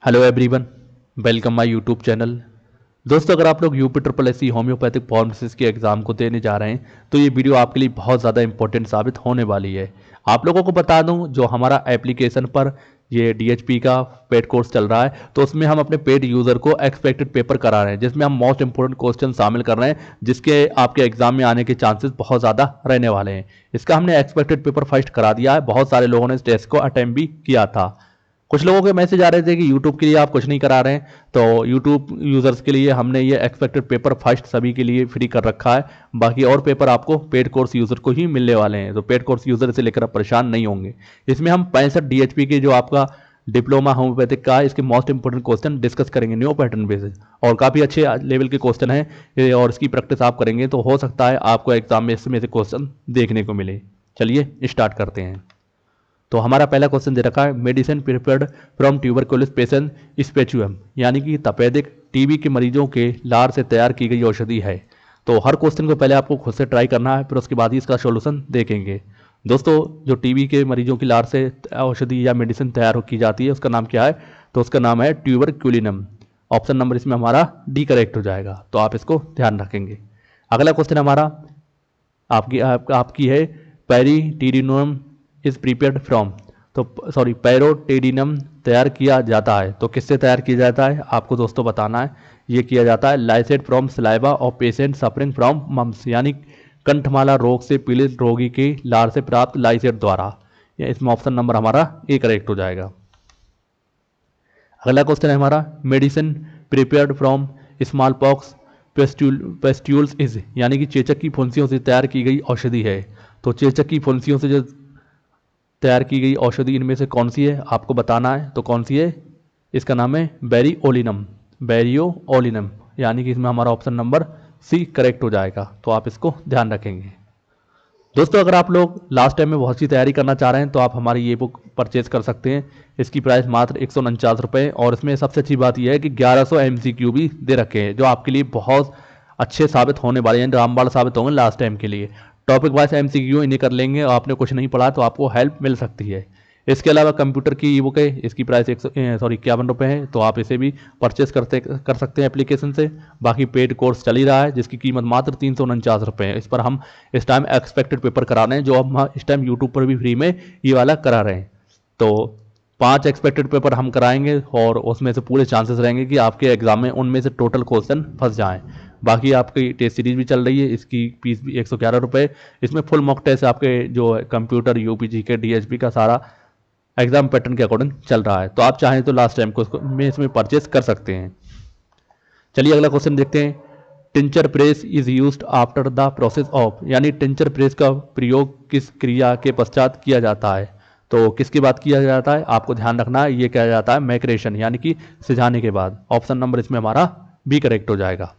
Hello everyone, welcome my YouTube channel. दोस्तों, अगर आप लोग UP triple S C homoeopathic pharmacist के एग्ज़ाम को देने जा रहे हैं तो ये वीडियो आपके लिए बहुत ज़्यादा इंपॉर्टेंट साबित होने वाली है। आप लोगों को बता दूं, जो हमारा एप्लीकेशन पर ये डीएचपी का पेड कोर्स चल रहा है तो उसमें हम अपने पेड यूज़र को एक्सपेक्टेड पेपर करा रहे हैं, जिसमें हम मोस्ट इंपॉर्टेंट क्वेश्चन शामिल कर रहे हैं जिसके आपके एग्जाम में आने के चांसेस बहुत ज़्यादा रहने वाले हैं। इसका हमने एक्सपेक्टेड पेपर फर्स्ट करा दिया है। बहुत सारे लोगों ने इस टेस्ट को अटेम्प्ट भी किया था। कुछ लोगों के मैसेज आ रहे थे कि यूट्यूब के लिए आप कुछ नहीं करा रहे हैं, तो यूट्यूब यूज़र्स के लिए हमने ये एक्सपेक्टेड पेपर फर्स्ट सभी के लिए फ्री कर रखा है। बाकी और पेपर आपको पेड कोर्स यूज़र को ही मिलने वाले हैं, तो पेड कोर्स यूज़र से लेकर आप परेशान नहीं होंगे। इसमें हम 65 डीएचपी के जो आपका डिप्लोमा होम्योपैथिक का है इसके मोस्ट इंपॉर्टेंट क्वेश्चन डिस्कस करेंगे न्यू पैटर्न बेसिस, और काफ़ी अच्छे लेवल के क्वेश्चन हैं और इसकी प्रैक्टिस आप करेंगे तो हो सकता है आपको एग्जाम में इसमें से क्वेश्चन देखने को मिले। चलिए स्टार्ट करते हैं। तो हमारा पहला क्वेश्चन दे रखा है, medicine prepared from tuberculosis patient sputum, यानी कि तपेदिक टीबी के मरीजों के लार से तैयार की गई औषधि है। तो हर क्वेश्चन को पहले आपको खुद से ट्राई करना है, फिर उसके बाद ही इसका सॉल्यूशन देखेंगे। दोस्तों, जो टीबी के मरीजों की लार से औषधि या मेडिसिन तैयार की जाती है उसका नाम क्या है? तो उसका नाम है ट्यूबरक्यूलिनम। ऑप्शन नंबर इसमें हमारा डी करेक्ट हो जाएगा, तो आप इसको ध्यान रखेंगे। अगला क्वेश्चन हमारा आपकी है, पेरिटीडिनम इज प्रिपेयर्ड फ्रॉम, तो सॉरी पैरोटेडिनम तैयार किया जाता है, तो किससे तैयार किया जाता है आपको दोस्तों बताना है। ये किया जाता है lysate from saliva of patient suffering from mumps, यानी कंठमाला रोग से पीड़ित रोगी की लार से प्राप्त लाइसेट द्वारा। या इसमें ऑप्शन नंबर हमारा ए करेक्ट हो जाएगा। अगला क्वेश्चन है हमारा, medicine prepared from smallpox pustules is, यानी कि चेचक की फुंसियों से तैयार की गई औषधि है। तो चेचक की फुंसियों से जो तैयार की गई औषधि इनमें से कौन सी है आपको बताना है। तो कौन सी है? इसका नाम है बेरियोलिनम, बेरियोलिनम, यानी कि इसमें हमारा ऑप्शन नंबर सी करेक्ट हो जाएगा, तो आप इसको ध्यान रखेंगे। दोस्तों, अगर आप लोग लास्ट टाइम में बहुत सी तैयारी करना चाह रहे हैं तो आप हमारी ये बुक परचेज कर सकते हैं। इसकी प्राइस मात्र 149 रुपये, और इसमें सबसे अच्छी बात यह है कि 1100 MCQ भी दे रखे हैं जो आपके लिए बहुत अच्छे साबित होने वाले हैं, रामबाण साबित होंगे लास्ट टाइम के लिए। टॉपिक वाइज MCQ इन्हें कर लेंगे और आपने कुछ नहीं पढ़ा तो आपको हेल्प मिल सकती है। इसके अलावा कंप्यूटर की ई बुक है, इसकी प्राइस 51 रुपये है, तो आप इसे भी परचेस कर सकते हैं एप्लीकेशन से। बाकी पेड कोर्स चल ही रहा है जिसकी कीमत मात्र 349 रुपये है। इस पर हम इस टाइम एक्सपेक्टेड पेपर करा रहे हैं, जो हम इस टाइम यूट्यूब पर भी फ्री में ये वाला करा रहे हैं। तो 5 एक्सपेक्टेड पेपर हम कराएंगे और उसमें से पूरे चांसेस रहेंगे कि आपके एग्जाम में उनमें से टोटल क्वेश्चन फंस जाएं। बाकी आपकी टेस्ट सीरीज भी चल रही है, इसकी फीस भी 111 रुपये। इसमें फुल मॉक टेस्ट आपके जो कंप्यूटर यूपीजी के डीएचपी का सारा एग्जाम पैटर्न के अकॉर्डिंग चल रहा है, तो आप चाहें तो लास्ट टाइम को में इसमें परचेस कर सकते हैं। चलिए अगला क्वेश्चन देखते हैं। Tincture press is used after the process of, यानी टिंचर प्रेस का प्रयोग किस क्रिया के पश्चात किया जाता है? तो किसके बाद किया जाता है आपको ध्यान रखना है। ये किया जाता है मैक्रेशन, यानी कि सिझाने के बाद। ऑप्शन नंबर इसमें हमारा बी करेक्ट हो जाएगा।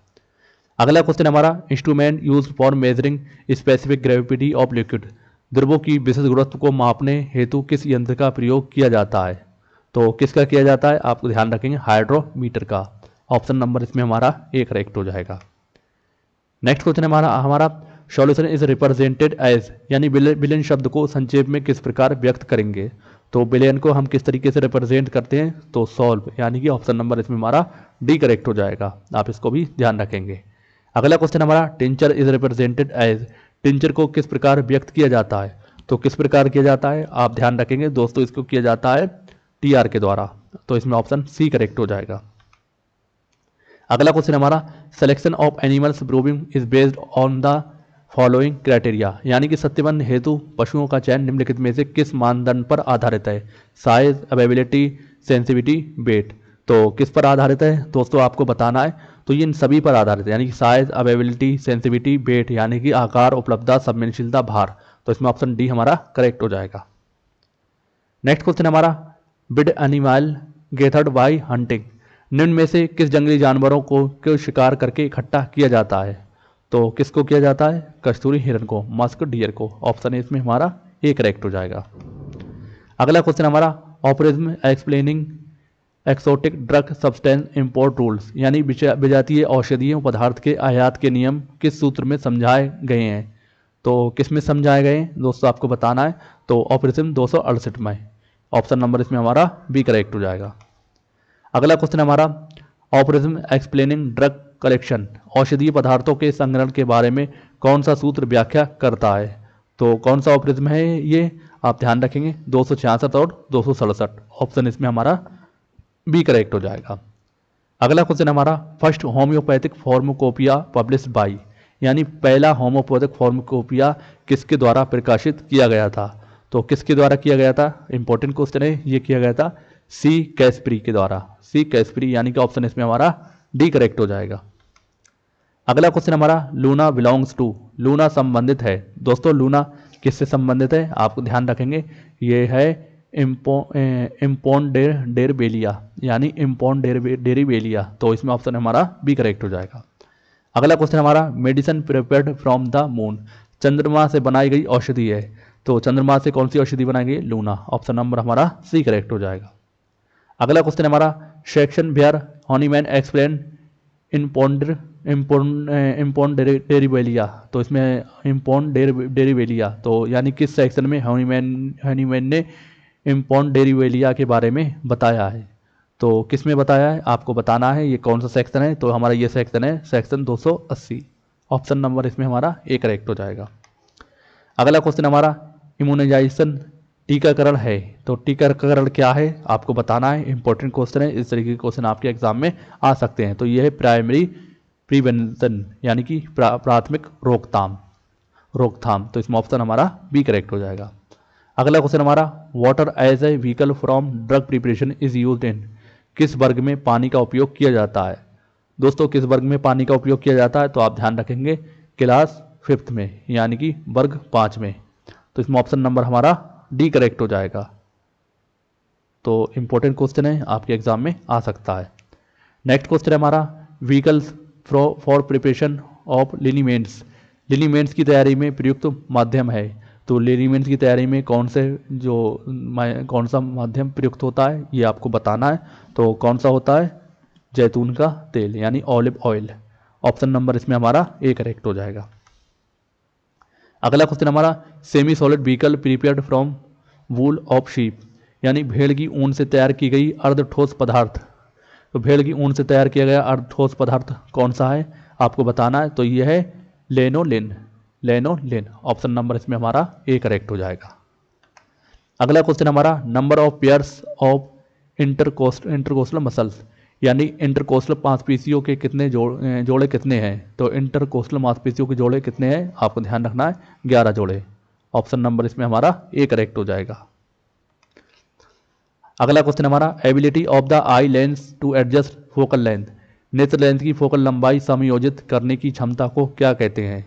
अगला क्वेश्चन हमारा, instrument use for measuring specific gravity of liquid, द्रवों की विशेष गुरुत्व को मापने हेतु किस यंत्र का प्रयोग किया जाता है? तो किसका किया जाता है आपको ध्यान रखेंगे, हाइड्रोमीटर का। ऑप्शन नंबर इसमें हमारा ए करेक्ट हो जाएगा। नेक्स्ट क्वेश्चन हमारा सॉल्यूशन इज रिप्रेजेंटेड एज, यानी बिलियन शब्द को संक्षेप में किस प्रकार व्यक्त करेंगे? तो बिलियन को हम किस तरीके से रिप्रेजेंट करते हैं? तो सॉल्व, यानी कि ऑप्शन नंबर इसमें हमारा डी करेक्ट हो जाएगा, आप इसको भी ध्यान रखेंगे। अगला क्वेश्चन हमारा, tincture is represented as, tincture को किस प्रकार व्यक्त किया जाता है? तो किस प्रकार किया जाता है आप ध्यान रखेंगे दोस्तों, इसको किया जाता है टीआर के द्वारा, तो इसमें ऑप्शन सी करेक्ट हो जाएगा। अगला क्वेश्चन हमारा, selection of animals breeding is based on the following criteria, यानी कि सत्यवन हेतु पशुओं का चयन निम्नलिखित में से किस मानदंड पर आधारित है? Size, availability, sensitivity, weight. तो किस पर आधारित है दोस्तों आपको बताना है। तो ये इन सभी पर आधारित है, यानी कि साइज, अवेबिलिटी, सेंसिटिविटी, वेट, यानी कि आकार, उपलब्धता, संवेदनशीलता, भार। तो इसमें ऑप्शन डी हमारा करेक्ट हो जाएगा। नेक्स्ट क्वेश्चन हमारा, बिड एनिमल गेथर्ड बाय हंटिंग, निम्न में से किस जंगली जानवरों को शिकार करके इकट्ठा किया जाता है? तो किसको किया जाता है? कस्तूरी हिरन को, मस्क डियर को। ऑप्शन इसमें हमारा ए करेक्ट हो जाएगा। अगला क्वेश्चन हमारा, operation explaining exotic drug substance import rules, यानी विजातीय औषधीय पदार्थ के आयात के नियम किस सूत्र में समझाए गए हैं? तो किस में समझाए गए हैं दोस्तों आपको बताना है। तो ऑपरेशन 268 में। ऑप्शन नंबर इसमें हमारा बी करेक्ट हो जाएगा। अगला क्वेश्चन हमारा ऑपरेशन एक्सप्लेनिंग ड्रग कलेक्शन, औषधीय पदार्थों के संग्रहण के बारे में कौन सा सूत्र व्याख्या करता है? तो कौन सा ऑपरेशन है ये, आप ध्यान रखेंगे 266 और 267, ऑप्शन इसमें हमारा बी करेक्ट हो जाएगा। अगला क्वेश्चन हमारा first homeopathic pharmacopoeia publish by, यानी पहला होम्योपैथिक फार्माकोपिया किसके द्वारा प्रकाशित किया गया था? तो किसके द्वारा किया गया था? इंपॉर्टेंट क्वेश्चन है, ये किया गया था सी कैस्परी के द्वारा, सी कैस्परी, यानी कि ऑप्शन इसमें हमारा डी करेक्ट हो जाएगा। अगला क्वेश्चन हमारा लूना बिलोंग्स टू, लूना संबंधित है। दोस्तों लूना किससे संबंधित है? आपको ध्यान रखेंगे ये है इम्पोन्डेरबेलिया, यानी इम्पोन्डेरबेलिया, तो इसमें ऑप्शन हमारा बी करेक्ट हो जाएगा। अगला क्वेश्चन हमारा medicine prepared from the moon, चंद्रमा से बनाई गई औषधि है, तो चंद्रमा से कौन सी औषधि बनाई गई? लूना, ऑप्शन नंबर हमारा सी करेक्ट हो जाएगा। अगला क्वेश्चन हमारा सेक्शन वेयर हनीमैन एक्सप्लेन इम्पोन्डेरिबेलिया, तो इसमें इम्पोन्डेरिबेलिया, तो यानी किस सेक्शन में हनीमैन ने इम्पोन्डेरिबेलिया के बारे में बताया है? तो किस में बताया है आपको बताना है, ये कौन सा सेक्शन है? तो हमारा ये सेक्शन है सेक्शन 280, ऑप्शन नंबर इसमें हमारा ए करेक्ट हो जाएगा। अगला क्वेश्चन हमारा इम्यूनाइजेशन टीकाकरण है, तो टीकाकरण क्या है आपको बताना है, इंपॉर्टेंट क्वेश्चन है, इस तरीके के क्वेश्चन आपके एग्जाम में आ सकते हैं। तो ये है प्राइमरी प्रिवेंशन, यानी कि प्राथमिक रोकथाम, तो इसमें ऑप्शन हमारा बी करेक्ट हो जाएगा। अगला क्वेश्चन हमारा water as a vehicle from drug preparation is used in, किस वर्ग में पानी का उपयोग किया जाता है? दोस्तों किस वर्ग में पानी का उपयोग किया जाता है? तो आप ध्यान रखेंगे क्लास 5th में, यानी कि वर्ग 5 में, तो इसमें ऑप्शन नंबर हमारा डी करेक्ट हो जाएगा। तो इंपॉर्टेंट क्वेश्चन है, आपके एग्जाम में आ सकता है। नेक्स्ट क्वेश्चन है हमारा व्हीकल्स फॉर प्रिपरेशन ऑफ लिनीमेंट्स, लिनीमेंट्स की तैयारी में प्रयुक्त माध्यम है, तो लिनीमेंट्स की तैयारी में कौन सा माध्यम प्रयुक्त होता है ये आपको बताना है। तो कौन सा होता है? जैतून का तेल, यानी ऑलिव ऑयल, ऑप्शन नंबर इसमें हमारा ए करेक्ट हो जाएगा। अगला क्वेश्चन हमारा semi solid vehicle prepared from wool of sheep, यानी भेड़ की ऊन से तैयार की गई अर्ध ठोस पदार्थ, तो भेड़ की ऊन से तैयार किया गया अर्ध ठोस पदार्थ कौन सा है आपको बताना है। तो ये है लेनोलिन, ऑप्शन नंबर इसमें हमारा ए करेक्ट हो जाएगा। अगला क्वेश्चन हमारा number of pairs of intercostal muscles, यानी इंटरकोस्टल मांसपेशियों के कितने जोड़े कितने हैं? तो इंटरकोस्टल मांसपेशियों के जोड़े कितने हैं आपको ध्यान रखना है, 11 जोड़े, ऑप्शन नंबर इसमें हमारा ए करेक्ट हो जाएगा। अगला क्वेश्चन हमारा ability of the eye lens to adjust focal length, नेत्र लेंस की फोकल लंबाई समायोजित करने की क्षमता को क्या कहते हैं?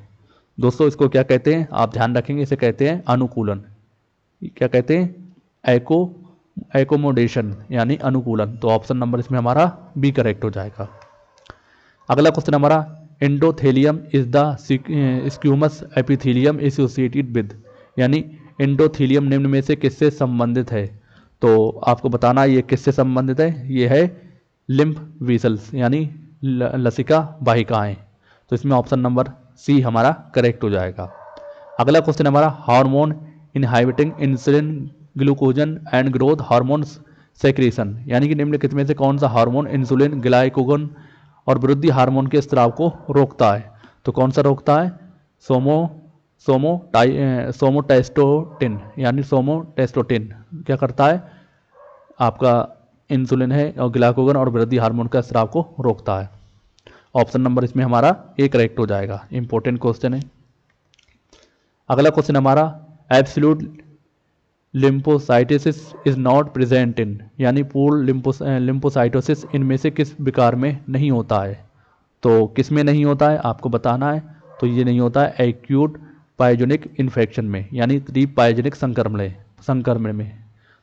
दोस्तों इसको क्या कहते हैं आप ध्यान रखेंगे, इसे कहते हैं अनुकूलन, क्या कहते हैं? एकोमोडेशन, यानी अनुकूलन, तो ऑप्शन नंबर इसमें हमारा बी करेक्ट हो जाएगा। अगला क्वेश्चन हमारा endothelium is the स्क्यूमस epithelium associated with, यानी एंडोथेलियम निम्न में से किससे संबंधित है? तो आपको बताना ये किससे संबंधित है, ये है लिम्फ वेसल्स, यानी लसिका वाहिकाएं, तो इसमें ऑप्शन नंबर सी हमारा करेक्ट हो जाएगा। अगला क्वेश्चन हमारा hormone inhibiting insulin glucagon and growth hormones secretion, यानी कि निम्नलिखित में से कौन सा हार्मोन इंसुलिन ग्लाइकोगन और वृद्धि हार्मोन के स्राव को रोकता है? तो कौन सा रोकता है? सोमोटेस्टोटिन, यानी सोमोटेस्टोटिन क्या करता है? आपका इंसुलिन है और ग्लाइकोगन और वृद्धि हार्मोन का स्राव को रोकता है, ऑप्शन नंबर इसमें हमारा ए करेक्ट हो जाएगा। इंपॉर्टेंट क्वेश्चन है। अगला क्वेश्चन हमारा absolute lymphocytosis is not present in, यानी पूर्ण लिम्फोसाइटोसिस इनमें से किस विकार में नहीं होता है? तो किस में नहीं होता है आपको बताना है। तो ये नहीं होता है एक्यूट पाइजोनिक इन्फेक्शन में, यानी पाइजोनिक संक्रमण में,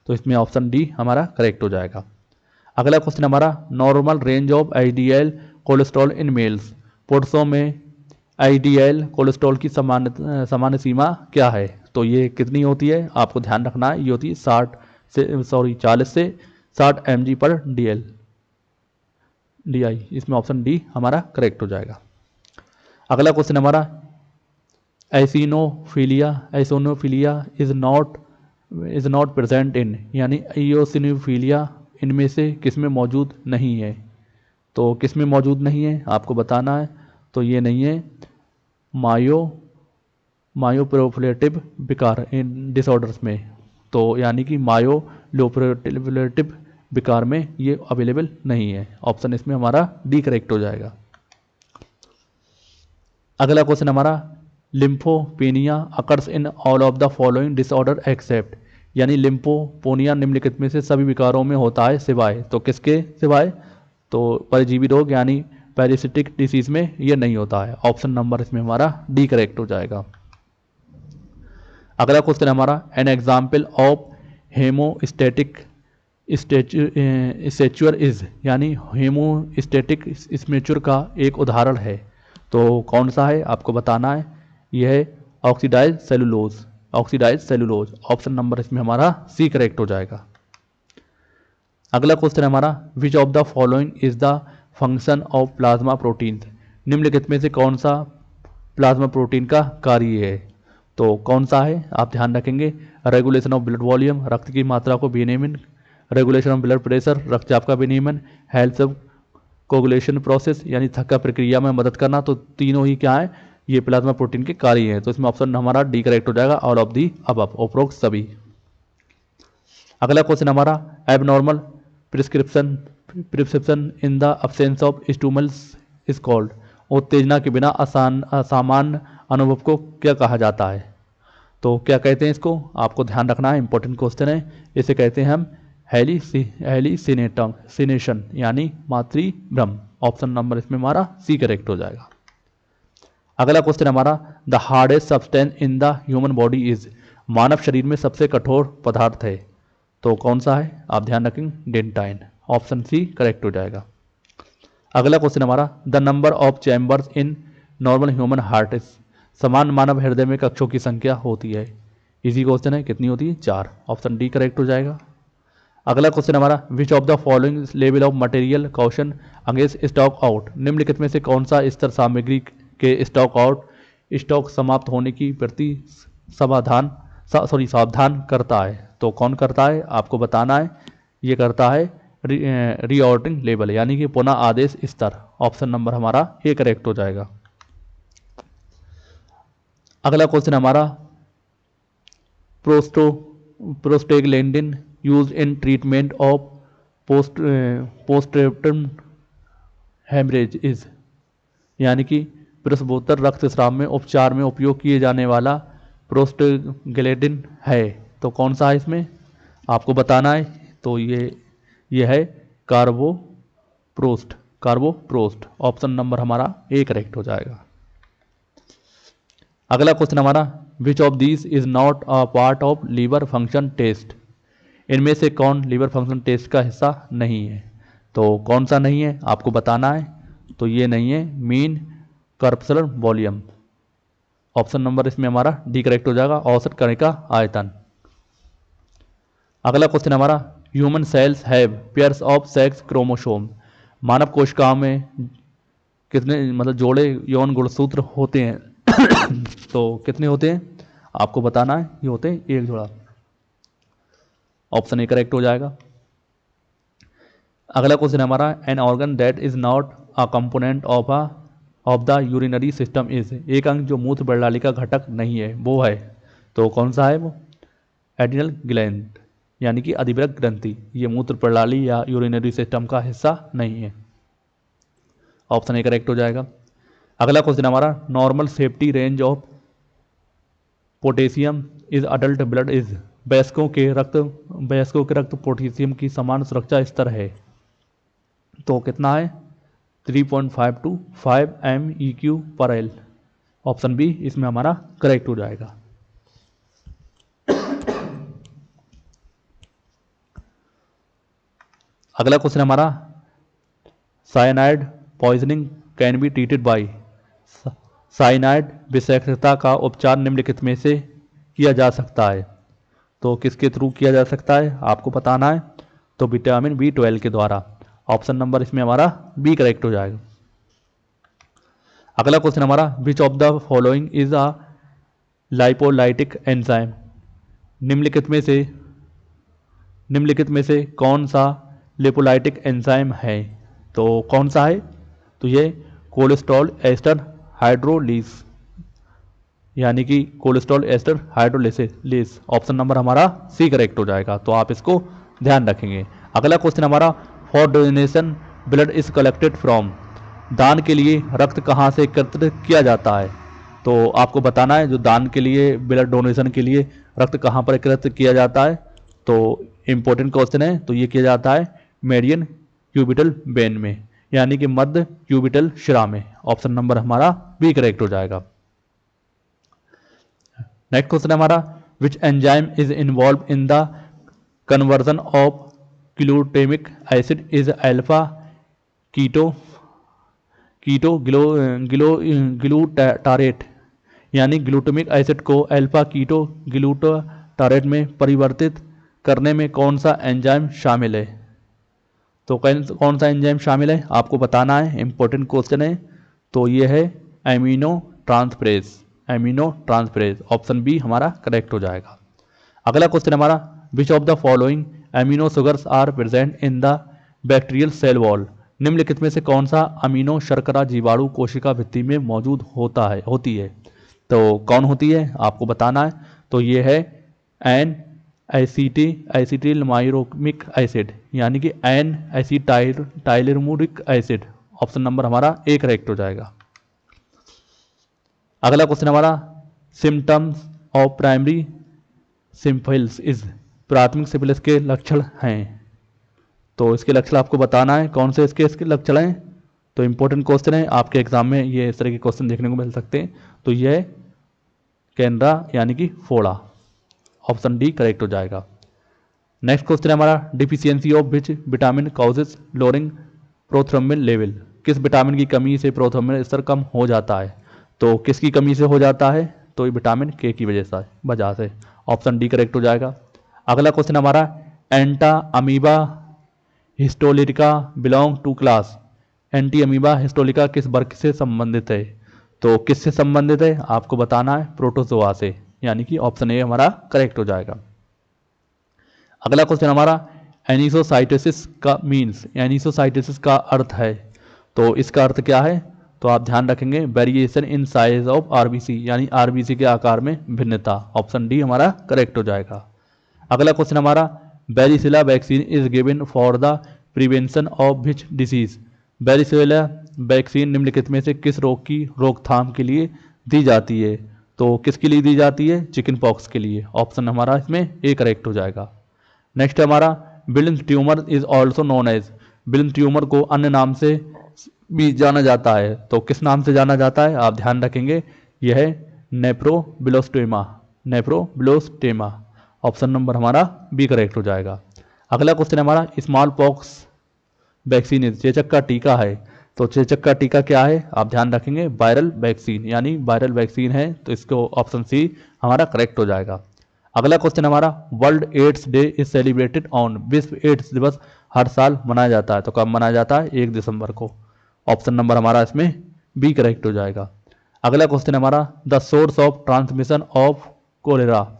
तो इसमें ऑप्शन डी हमारा करेक्ट हो जाएगा। अगला क्वेश्चन हमारा normal range of LDL cholesterol in males, पुरुषों में एलडीएल कोलेस्ट्रॉल की सामान्य सीमा क्या है? तो ये कितनी होती है आपको ध्यान रखना है, ये होती है 40 से 60 mg पर DI, इसमें ऑप्शन डी हमारा करेक्ट हो जाएगा। अगला क्वेश्चन हमारा एसिनोफिलिया इज नॉट प्रेजेंट इन, यानी इयोसिनोफिलिया इनमें से किस में मौजूद नहीं है? तो किस में मौजूद नहीं है आपको बताना है। तो ये नहीं है मायोप्रोफिलेटिव विकार इन डिसऑर्डर्स में, तो यानी कि मायोप्रोफिलेटिव विकार में ये अवेलेबल नहीं है। ऑप्शन इसमें हमारा डी करेक्ट हो जाएगा। अगला क्वेश्चन हमारा lymphopenia occurs in all of the following disorder except, यानी लिम्फोपोनिया निम्नलिखित में से सभी विकारों में होता है सिवाय, तो किसके सिवाय? तो परजीवी रोग यानी पैरासिटिक डिसीज में ये नहीं होता है। ऑप्शन नंबर इसमें हमारा डी करेक्ट हो जाएगा। अगला क्वेश्चन हमारा एन एग्जाम्पल ऑफ हेमोस्टेटिक स्टेचुअर इज, यानी हेमोस्टेटिक स्मेचुर का एक उदाहरण है, तो कौन सा है आपको बताना है। यह है ऑक्सीडाइज सेलुलोज। ऑप्शन नंबर इसमें हमारा सी करेक्ट हो जाएगा। अगला क्वेश्चन हमारा which of the following is the function of plasma protein, निम्नलिखित में से कौन सा प्लाज्मा प्रोटीन का कार्य है? तो कौन सा है आप ध्यान रखेंगे। रेगुलेशन ऑफ ब्लड वॉल्यूम, रक्त की मात्रा को विनियमन, रेगुलेशन ऑफ ब्लड प्रेशर, रक्तचाप का विनियमन, हेल्थ ऑफ कोगुलेशन प्रोसेस यानी थक्का प्रक्रिया में मदद करना। तो तीनों ही क्या है, ये प्लाज्मा प्रोटीन के कार्य हैं। तो इसमें ऑप्शन हमारा डी करेक्ट हो जाएगा, ऑल ऑफ दी अबव, उपरोक्त सभी। अगला क्वेश्चन हमारा abnormal prescription in the absence of stimulus is called, उत्तेजना के बिना असामान्य अनुभव को क्या कहा जाता है? तो क्या कहते हैं इसको आपको ध्यान रखना है, इंपॉर्टेंट क्वेश्चन है। इसे कहते हैं हम हेलिसिनेशन यानी मातृभ्रम। ऑप्शन नंबर इसमें हमारा सी करेक्ट हो जाएगा। अगला क्वेश्चन हमारा the hardest substance in the human body is, मानव शरीर में सबसे कठोर पदार्थ है, तो कौन सा है आप ध्यान रखें, डेंटाइन। ऑप्शन सी करेक्ट हो जाएगा। अगला क्वेश्चन हमारा the number of chambers in normal human heart is, समान मानव हृदय में कक्षों की संख्या होती है, इजी क्वेश्चन है, कितनी होती है? 4। ऑप्शन डी करेक्ट हो जाएगा। अगला क्वेश्चन हमारा which of the following level of material caution against stock out, निम्नलिखित में से कौन सा स्तर सामग्री के स्टॉक समाप्त होने की प्रति सावधान करता है? तो कौन करता है आपको बताना है। ये करता है रीऑर्डरिंग लेवल यानी कि पुनः आदेश स्तर। ऑप्शन नंबर हमारा ए करेक्ट हो जाएगा। अगला क्वेश्चन हमारा prostaglandin use in treatment of postmortem haemorrhage is, यानी कि प्रसवोत्तर रक्तस्राव में उपचार में उपयोग किए जाने वाला प्रोस्टेग्लैंडिन है, तो कौन सा है इसमें आपको बताना है। तो ये है कार्बोप्रोस्ट। ऑप्शन नंबर हमारा ए करेक्ट हो जाएगा। अगला क्वेश्चन हमारा which of this is not a part of liver function test, इनमें से कौन लीवर फंक्शन टेस्ट का हिस्सा नहीं है? तो कौन सा नहीं है आपको बताना है। तो ये नहीं है मीन कर्पसुलर वॉल्यूम। ऑप्शन नंबर इसमें हमारा डी करेक्ट हो जाएगा, औसत कणिका आयतन। अगला क्वेश्चन हमारा human cells have pairs of sex chromosome, मानव कोशिकाओं में कितने मतलब जोड़े यौन गुणसूत्र होते हैं तो कितने होते हैं आपको बताना है। ये होते हैं एक जोड़ा। ऑप्शन ए करेक्ट हो जाएगा। अगला क्वेश्चन हमारा an organ that is not a component of the urinary system is, एक अंग जो मूत्र प्रणाली का घटक नहीं है वो है, तो कौन सा है वो? एड्रिनल ग्लैंड यानी कि अधिवृक्क ग्रंथि, ये मूत्र प्रणाली या यूरिनरी सिस्टम का हिस्सा नहीं है। ऑप्शन ए करेक्ट हो जाएगा। अगला क्वेश्चन हमारा normal safety range of potassium is adult blood is, वयस्कों के रक्त पोटेशियम की समान सुरक्षा स्तर है, तो कितना है? 3.5 to 5 MEQ/L। ऑप्शन बी इसमें हमारा करेक्ट हो जाएगा। अगला क्वेश्चन हमारा cyanide poisoning can be treated by, cyanide विषाक्तता का उपचार निम्नलिखित में से किया जा सकता है, तो किसके थ्रू किया जा सकता है आपको बताना है। तो विटामिन B12 के द्वारा। ऑप्शन नंबर इसमें हमारा बी करेक्ट हो जाएगा। अगला क्वेश्चन हमारा which of the following is a lipolytic enzyme, निम्नलिखित में से कौन सा लिपोलाइटिक एंजाइम है। तो कौन सा है? तो ये कोलेस्ट्रॉल एस्टर हाइड्रोलिस, यानी कि cholesterol ester hydrolysis. Option number हमारा सी करेक्ट हो जाएगा। तो आप इसको ध्यान रखेंगे। अगला क्वेश्चन हमारा, for donation blood is collected from, दान के लिए रक्त कहाँ से एकत्रित किया जाता है? तो आपको बताना है जो दान के लिए, ब्लड डोनेशन के लिए रक्त कहाँ पर एकत्रित किया जाता है। तो इम्पोर्टेंट क्वेश्चन है। तो ये किया जाता है मेडियन क्यूबिटल वेन में, यानी कि मध्य क्यूबिटल शिरा में। ऑप्शन नंबर हमारा बी करेक्ट हो जाएगा। नेक्स्ट क्वेश्चन हमारा, which enzyme is involve in the conversion of glutamic acid is alpha keto glutarate, यानी ग्लूटामिक एसिड को अल्फा कीटो ग्लूटारेट में परिवर्तित करने में कौन सा एंजाइम शामिल है? तो कौन सा एंजाइम शामिल है आपको बताना है। इंपॉर्टेंट क्वेश्चन है। तो ये है एमिनो ट्रांसफरेज। ऑप्शन बी हमारा करेक्ट हो जाएगा। अगला क्वेश्चन हमारा, which of the following amino sugars are present in the bacterial cell wall, निम्नलिखित में से कौन सा अमीनो शर्करा जीवाणु कोशिका भित्ति में मौजूद होती है? तो कौन होती है आपको बताना है। तो ये है एन एसिटिल माइरोमिक एसिड, यानी कि एन एसिटाइलमुरिक एसिड। ऑप्शन नंबर हमारा ए करेक्ट हो जाएगा। अगला क्वेश्चन हमारा, सिम्टम्स ऑफ प्राइमरी सिम्फिलिस इज, प्राथमिक सिफिलिस के लक्षण हैं। तो इसके लक्षण आपको बताना है, कौन से इसके लक्षण हैं। तो इंपॉर्टेंट क्वेश्चन है, आपके एग्जाम में ये इस तरह के क्वेश्चन देखने को मिल सकते हैं। तो यह कैनरा यानी कि फोड़ा। ऑप्शन डी करेक्ट हो जाएगा। नेक्स्ट क्वेश्चन है हमारा, deficiency of which vitamin causes lowering prothrombin level, किस विटामिन की कमी से प्रोथ्रोम्बिन स्तर कम हो जाता है? तो किसकी कमी से हो जाता है? तो ये विटामिन के की वजह से। ऑप्शन डी करेक्ट हो जाएगा। अगला क्वेश्चन हमारा, Entamoeba histolytica belong to class, Entamoeba histolytica किस वर्ग से संबंधित है? तो किससे संबंधित है आपको बताना है, प्रोटोजोआ से, यानी कि ऑप्शन ए हमारा करेक्ट हो जाएगा। अगला क्वेश्चन हमारा, एनिसोसाइटोसिस का मीन्स, एनिसोसाइटोसिस का अर्थ है। तो इसका अर्थ क्या है? तो आप ध्यान रखेंगे, variation in size of RBC, यानी आरबीसी के आकार में भिन्नता। ऑप्शन डी हमारा करेक्ट हो जाएगा। अगला क्वेश्चन हमारा, वेरिसिला vaccine is given for the prevention of which disease, वेरिसिला vaccine निम्नलिखित में से किस रोग की रोकथाम के लिए दी जाती है? तो किसके लिए दी जाती है? चिकन पॉक्स के लिए। ऑप्शन हमारा इसमें ए करेक्ट हो जाएगा। नेक्स्ट हमारा, Wilson tumour is also known as, Wilson tumour को अन्य नाम से भी जाना जाता है। तो किस नाम से जाना जाता है आप ध्यान रखेंगे, यह है नेफ्रोब्लोस्टेमा। ऑप्शन नंबर हमारा बी करेक्ट हो जाएगा। अगला क्वेश्चन हमारा, स्मॉल पॉक्स वैक्सीन इज, चेचक का टीका है। तो चेचक का टीका क्या है आप ध्यान रखेंगे, वायरल वैक्सीन, यानी वायरल वैक्सीन है। तो इसको ऑप्शन सी हमारा करेक्ट हो जाएगा। अगला क्वेश्चन हमारा, World AIDS Day is celebrated on, विश्व एड्स दिवस हर साल मनाया जाता है। तो कब मनाया जाता है? 1 दिसंबर को। ऑप्शन नंबर हमारा इसमें बी करेक्ट हो जाएगा। अगला क्वेश्चन हमारा, the source of transmission of cholera,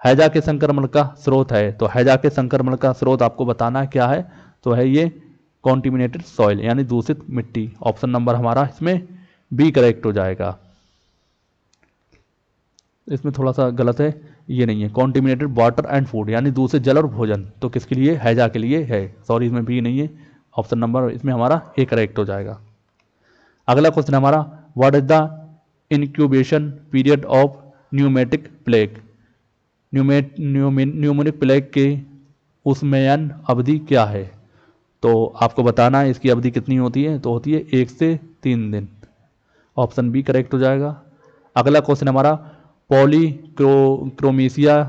हैजा के संक्रमण का स्रोत है। तो हैजा के संक्रमण का स्रोत आपको बताना है क्या है? तो है ये कॉन्टिमिनेटेड सॉइल, यानी दूषित मिट्टी। ऑप्शन नंबर हमारा इसमें बी करेक्ट हो जाएगा। इसमें थोड़ा सा गलत है, ये नहीं है, कॉन्टिमिनेटेड वाटर एंड फूड, यानी दूषित जल और भोजन। तो किसके लिए? हैजा के लिए है। सॉरी, इसमें बी नहीं है। ऑप्शन नंबर इसमें हमारा ए करेक्ट हो जाएगा। अगला क्वेश्चन हमारा, what is the incubation period of pneumatic plague, pneumonic plague के उष्मयन अवधि क्या है? तो आपको बताना है इसकी अवधि कितनी होती है। तो होती है 1 से 3 दिन। ऑप्शन बी करेक्ट हो जाएगा। अगला क्वेश्चन हमारा, पॉलीक्रोमेसिया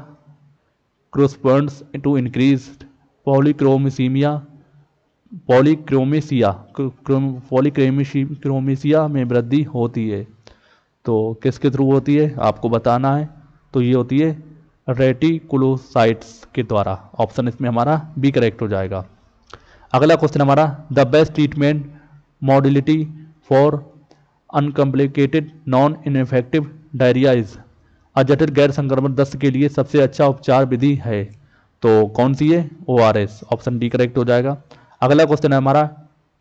क्रोस्पर्ड्स टू इंक्रीज, पॉलीक्रोमेसिया में वृद्धि होती है। तो किसके थ्रू होती है आपको बताना है। तो ये होती है रेटिकुलोसाइट्स के द्वारा। ऑप्शन इसमें हमारा बी करेक्ट हो जाएगा। अगला क्वेश्चन हमारा, the best treatment modality for uncomplicated non infective diarrhoea is, अजटिल गैर संक्रमण दस्त के लिए सबसे अच्छा उपचार विधि है। तो कौन सी है? ORS। ऑप्शन डी करेक्ट हो जाएगा। अगला क्वेश्चन है हमारा,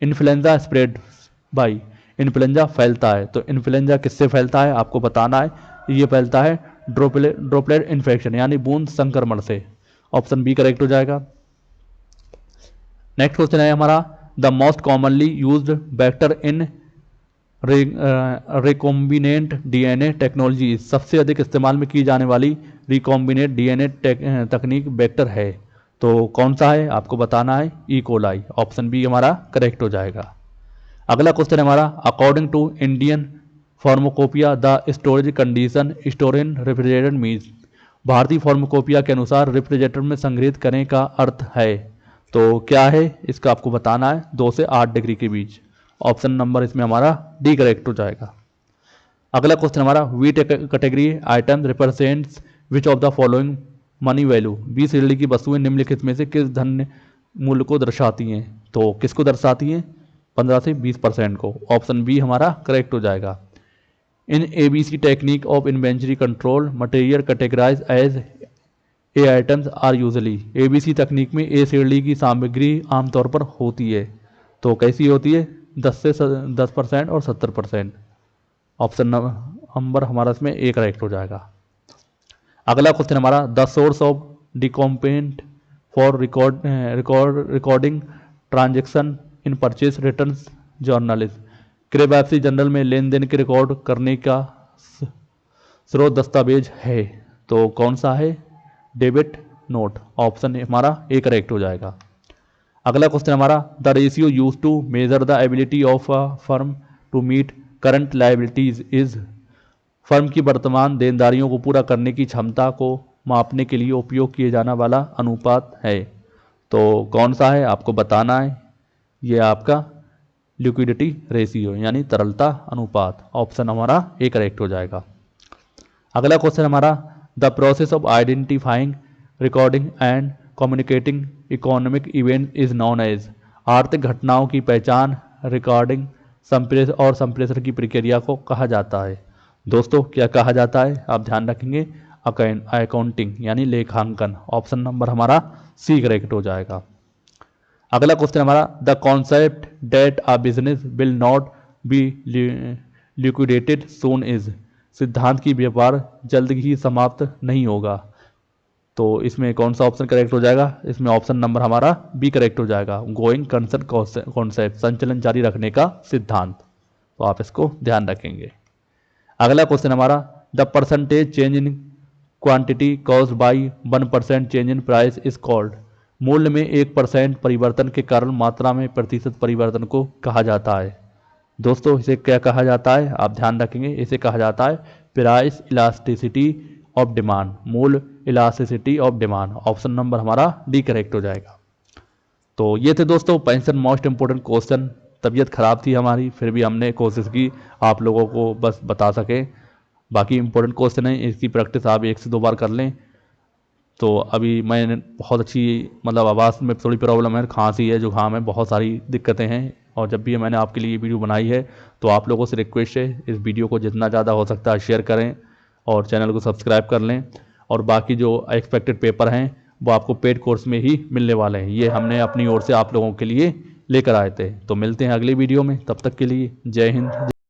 इन्फ्लुएंजा स्प्रेड बाई, इन्फ्लुएंजा फैलता है, तो इन्फ्लुएंजा किससे फैलता है आपको बताना है। ये फैलता है ड्रोपलेट इन्फेक्शन यानी बूंद संक्रमण से। ऑप्शन बी करेक्ट हो जाएगा। नेक्स्ट क्वेश्चन है हमारा, the most commonly used vector in recombinant DNA technology, सबसे अधिक इस्तेमाल में की जाने वाली रिकॉम्बिनेंट डीएनए तकनीक वेक्टर है, तो कौन सा है आपको बताना है। ई कोलाई, ऑप्शन बी हमारा करेक्ट हो जाएगा। अगला क्वेश्चन है हमारा, according to Indian pharmacopoeia the storage condition store in refrigerator means, भारतीय फार्माकोपिया के अनुसार रेफ्रिजरेटर में संग्रहित करने का अर्थ है, तो क्या है इसका आपको बताना है। 2 से 8 डिग्री के बीच। ऑप्शन नंबर इसमें हमारा डी करेक्ट हो जाएगा। अगला क्वेश्चन हमारा, V category item represents which of the following money value, 20 श्रेणी की वस्तुएं निम्नलिखित में से किस धन मूल्य को दर्शाती हैं, तो किसको दर्शाती हैं 15 से 20% को। ऑप्शन बी हमारा करेक्ट हो जाएगा। In ABC technique of inventory control material categorise as A items are usually, ABC तकनीक में ए श्रेणी की सामग्री आमतौर पर होती है, तो कैसी होती है 10% और 70%। ऑप्शन नंबर हमारा इसमें ए करेक्ट हो जाएगा। अगला क्वेश्चन हमारा, the source of document for recording transaction in purchase return journal, क्रय वापसी जनरल में लेन देन के रिकॉर्ड करने का स्रोत दस्तावेज है, तो कौन सा है डेबिट नोट। ऑप्शन हमारा ए करेक्ट हो जाएगा। अगला क्वेश्चन हमारा, the ratio use to measure the ability of a firm to meet current liabilities is, firm की वर्तमान देनदारियों को पूरा करने की क्षमता को मापने के लिए उपयोग किए जाने वाला अनुपात है, तो कौन सा है आपको बताना है। ये आपका लिक्विडिटी रेशियो यानी तरलता अनुपात। ऑप्शन हमारा ए करेक्ट हो जाएगा। अगला क्वेश्चन हमारा, the process of identifying recording and communicating economic event is known as, आर्थिक घटनाओं की पहचान रिकॉर्डिंग संप्रेषण और संप्रेषण की प्रक्रिया को कहा जाता है। दोस्तों क्या कहा जाता है आप ध्यान रखेंगे, अकाउंटिंग यानी लेखांकन। ऑप्शन नंबर हमारा सी करेक्ट हो जाएगा। अगला क्वेश्चन हमारा, the concept that a business will not be liquidated soon is, सिद्धांत की व्यापार जल्द ही समाप्त नहीं होगा, तो इसमें कौन सा ऑप्शन करेक्ट हो जाएगा। इसमें ऑप्शन नंबर हमारा बी करेक्ट हो जाएगा, गोइंग कंसर्न कॉन्सेप्ट संचलन जारी रखने का सिद्धांत, तो आप इसको ध्यान रखेंगे। अगला क्वेश्चन हमारा, the percentage change in quantity caused by 1% change in price is called, मूल्य में 1% परिवर्तन के कारण मात्रा में प्रतिशत परिवर्तन को कहा जाता है। दोस्तों इसे क्या कहा जाता है आप ध्यान रखेंगे, इसे कहा जाता है प्राइस इलास्टिसिटी ऑफ डिमांड, मूल elasticity of demand. Option number हमारा डी करेक्ट हो जाएगा। तो ये थे दोस्तों 65 मोस्ट इंपोर्टेंट क्वेश्चन। तबीयत खराब थी हमारी, फिर भी हमने कोशिश की आप लोगों को बस बता सके। बाकी इंपॉर्टेंट क्वेश्चन है, इसकी प्रैक्टिस आप 1 से 2 बार कर लें। तो अभी मैं बहुत अच्छी मतलब आवाज़ में थोड़ी प्रॉब्लम है, खांसी है, जुकाम है, बहुत सारी दिक्कतें हैं। और जब भी मैंने आपके लिए वीडियो बनाई है तो आप लोगों से रिक्वेस्ट है इस वीडियो को जितना ज़्यादा हो सकता है शेयर करें और चैनल को सब्सक्राइब कर लें। और बाकी जो एक्सपेक्टेड पेपर हैं वो आपको पेड कोर्स में ही मिलने वाले हैं, ये हमने अपनी ओर से आप लोगों के लिए लेकर आए थे। तो मिलते हैं अगली वीडियो में, तब तक के लिए जय हिंद।